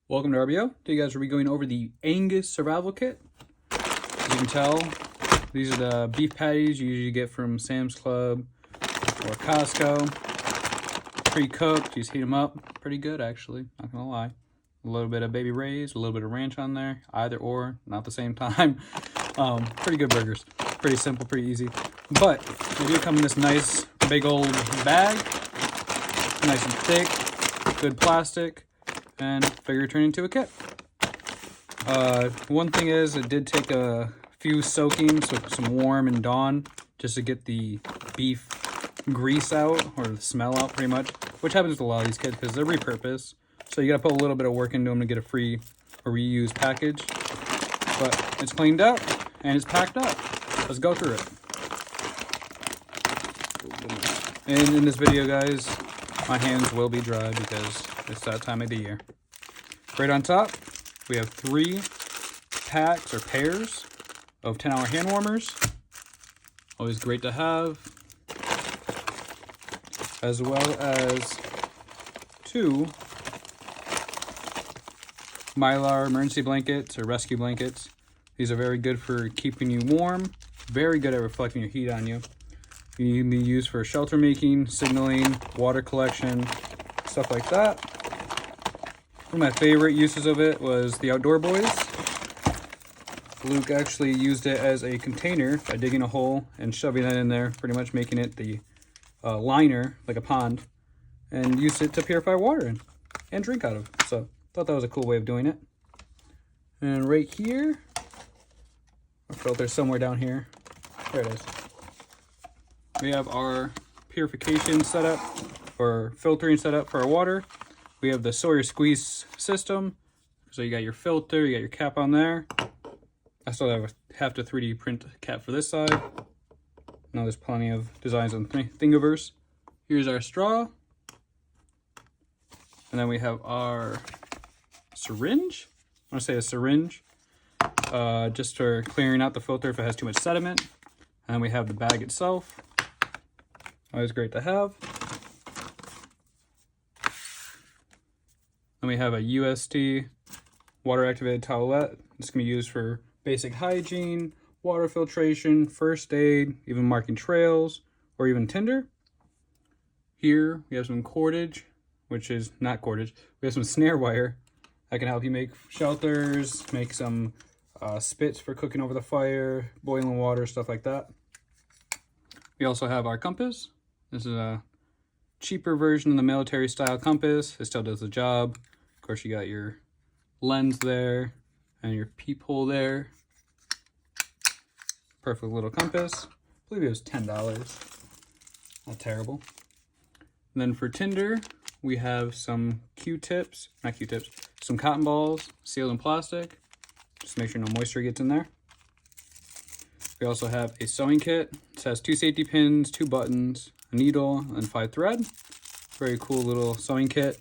Welcome to RBO. Today guys, we'll be going over the Angus Survival Kit. As you can tell, these are the beef patties you usually get from Sam's Club or Costco. Pre-cooked, you just heat them up. Pretty good actually, not gonna lie. A little bit of baby Ray's, a little bit of ranch on there. Either or, not the same time. Pretty good burgers. Pretty simple, pretty easy. But they do come in this nice big old bag. Nice and thick, good plastic. And figure turn into a kit. One thing is, it did take a few soakings with some warm and Dawn just to get the beef grease out, or the smell out pretty much, which happens with a lot of these kits because they're repurposed. So you gotta put a little bit of work into them to get a free or reused package. But it's cleaned up and it's packed up. Let's go through it. And in this video, guys, my hands will be dry because it's that time of the year. Right on top, we have 3 packs or pairs of 10-hour hand warmers. Always great to have. As well as 2 Mylar emergency blankets or rescue blankets. These are very good for keeping you warm. Very good at reflecting your heat on you. You can be used for shelter making, signaling, water collection, stuff like that. One of my favorite uses of it was the Outdoor Boys. Luke actually used it as a container by digging a hole and shoving that in there, pretty much making it the liner, like a pond, and used it to purify water in and drink out of. So thought that was a cool way of doing it. And right here, our filter somewhere down here. There it is. We have our purification setup or filtering setup for our water. We have the Sawyer squeeze system. So you got your filter, you got your cap on there. I still have to 3D print cap for this side. Now there's plenty of designs on Thingiverse. Here's our straw. And then we have our syringe. I want to say a syringe. Just for clearing out the filter if it has too much sediment. And then we have the bag itself. Always great to have. Then we have a UST water activated towelette. This can be used for basic hygiene, water filtration, first aid, even marking trails, or even tinder. Here we have some cordage, which is not cordage. We have some snare wire that can help you make shelters, make some spits for cooking over the fire, boiling water, stuff like that. We also have our compass. This is a cheaper version of the military style compass. It still does the job. Of course, you got your lens there and your peephole there. Perfect little compass. I believe it was $10. Not terrible. And then for tinder, we have some Q-tips, not Q-tips, some cotton balls sealed in plastic. Just make sure no moisture gets in there. We also have a sewing kit. It has 2 safety pins, 2 buttons, a needle, and 5 thread. Very cool little sewing kit.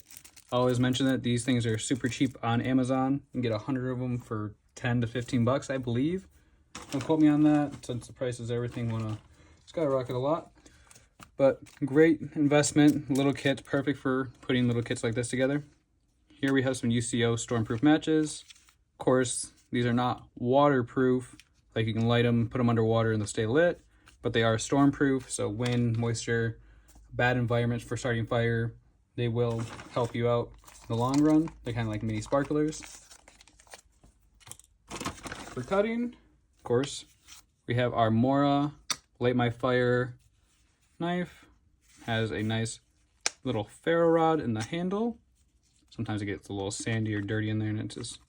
I always mention that these things are super cheap on Amazon. You can get 100 of them for 10 to 15 bucks, I believe. Don't quote me on that, since the prices everything wanna skyrocket a lot. But great investment. Little kits, perfect for putting little kits like this together. Here we have some UCO stormproof matches. Of course, these are not waterproof. Like you can light them, put them underwater and they'll stay lit. But they are stormproof, so wind, moisture, bad environments for starting fire, they will help you out in the long run. They're kind of like mini sparklers. For cutting, of course, we have our Mora Light My Fire knife. Has a nice little ferro rod in the handle. Sometimes it gets a little sandy or dirty in there and it just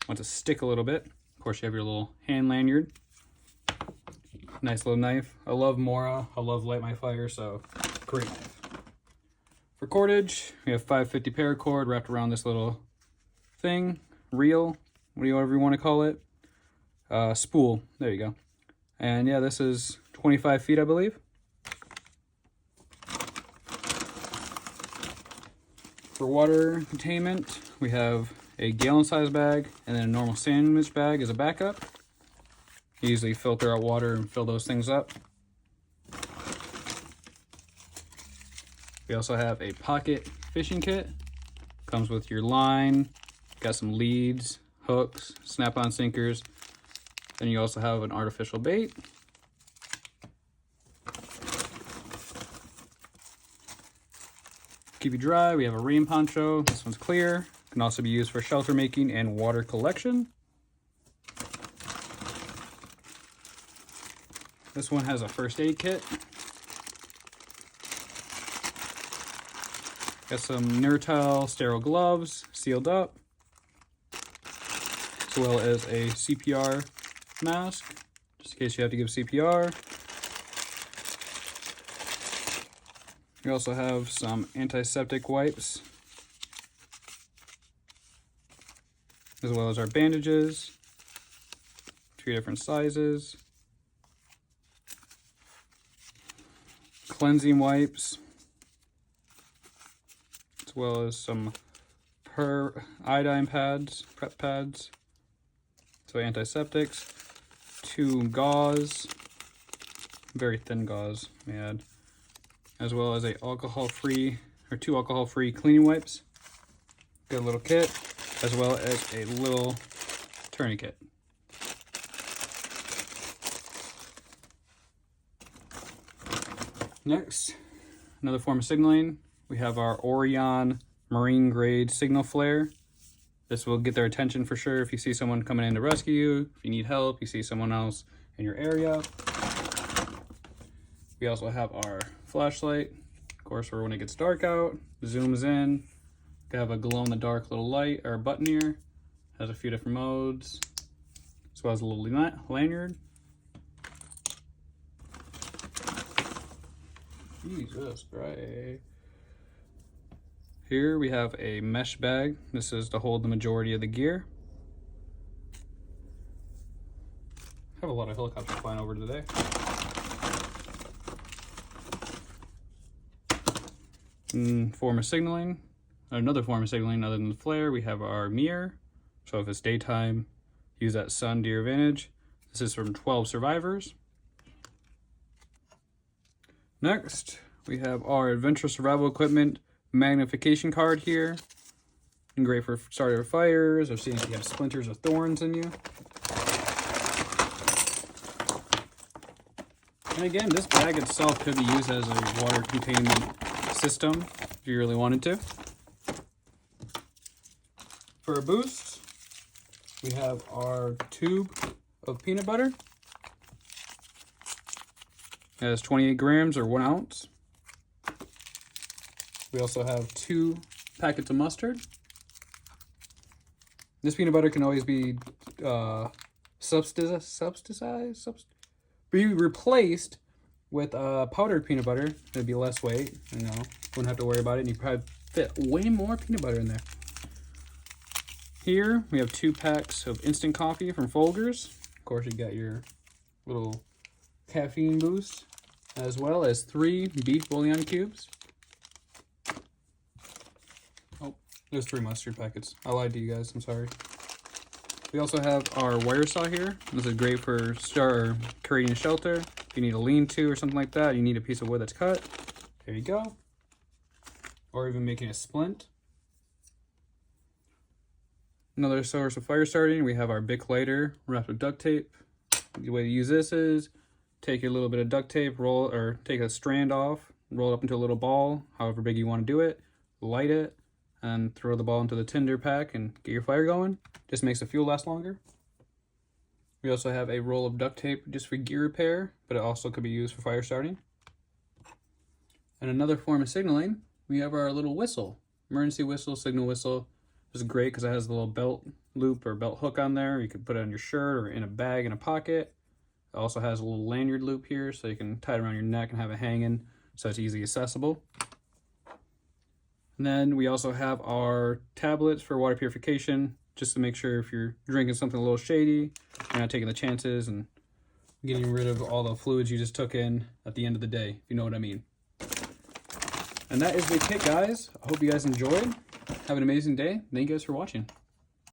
wants to stick a little bit. Of course, you have your little hand lanyard. Nice little knife. I love Mora. I love Light My Fire, so great knife. For cordage, we have 550 paracord wrapped around this little thing, reel, whatever you want to call it. Spool, there you go. And yeah, this is 25 feet, I believe. For water containment, we have a gallon size bag and then a normal sandwich bag as a backup. Easily filter out water and fill those things up. We also have a pocket fishing kit. Comes with your line, Got some leads, hooks, snap-on sinkers. Then you also have an artificial bait. Keep you dry, we have a rain poncho. This one's clear. Can also be used for shelter making and water collection. This one has a first aid kit. Got some Nertile sterile gloves, sealed up, as well as a CPR mask, just in case you have to give CPR. We also have some antiseptic wipes, as well as our bandages, 2 different sizes, cleansing wipes, as well as some iodine pads, prep pads, so antiseptics, 2 gauze, very thin gauze, may I add, as well as 2 alcohol-free cleaning wipes. Good little kit, as well as a little tourniquet. Next, another form of signaling. We have our Orion marine grade signal flare. This will get their attention for sure if you see someone coming in to rescue you, if you need help, you see someone else in your area. We also have our flashlight, of course, for when it gets dark out. Zooms in. We have a glow-in-the-dark little light or button here. Has a few different modes, as well as a little lanyard. Jesus Christ. Here we have a mesh bag. This is to hold the majority of the gear. I have a lot of helicopters flying over today. Form of signaling. Another form of signaling other than the flare, we have our mirror. So if it's daytime, use that sun to your advantage. This is from 12 Survivors. Next, we have our Adventure Survival Equipment magnification card here. And great for starter fires, or seeing if you have splinters or thorns in you. And again, this bag itself could be used as a water containment system if you really wanted to. For a boost, we have our tube of peanut butter. It has 28 grams or 1 ounce. We also have 2 packets of mustard. This peanut butter can always be be replaced with powdered peanut butter. It'd be less weight, you know, wouldn't have to worry about it, and you probably fit way more peanut butter in there. Here we have 2 packs of instant coffee from Folgers. Of course, you got your little caffeine boost, as well as 3 beef bouillon cubes. Oh, there's 3 mustard packets. I lied to you guys, I'm sorry. We also have our wire saw here. This is great for creating a shelter. If you need a lean-to or something like that, you need a piece of wood that's cut. There you go. Or even making a splint. Another source of fire starting, we have our Bic lighter wrapped with duct tape. The way to use this is take a little bit of duct tape, take a strand off, roll it up into a little ball, however big you want to do it, light it, and throw the ball into the tinder pack and get your fire going. Just makes the fuel last longer. We also have a roll of duct tape just for gear repair, but it also could be used for fire starting. And another form of signaling, we have our little whistle, emergency whistle, signal whistle. This is great because it has the little belt loop or belt hook on there. You can put it on your shirt or in a bag in a pocket. It also has a little lanyard loop here, so you can tie it around your neck and have it hanging, so it's easily accessible. And then we also have our tablets for water purification, just to make sure if you're drinking something a little shady, you're not taking the chances and getting rid of all the fluids you just took in at the end of the day, if you know what I mean. And that is the kit, guys. I hope you guys enjoyed. Have an amazing day. Thank you guys for watching.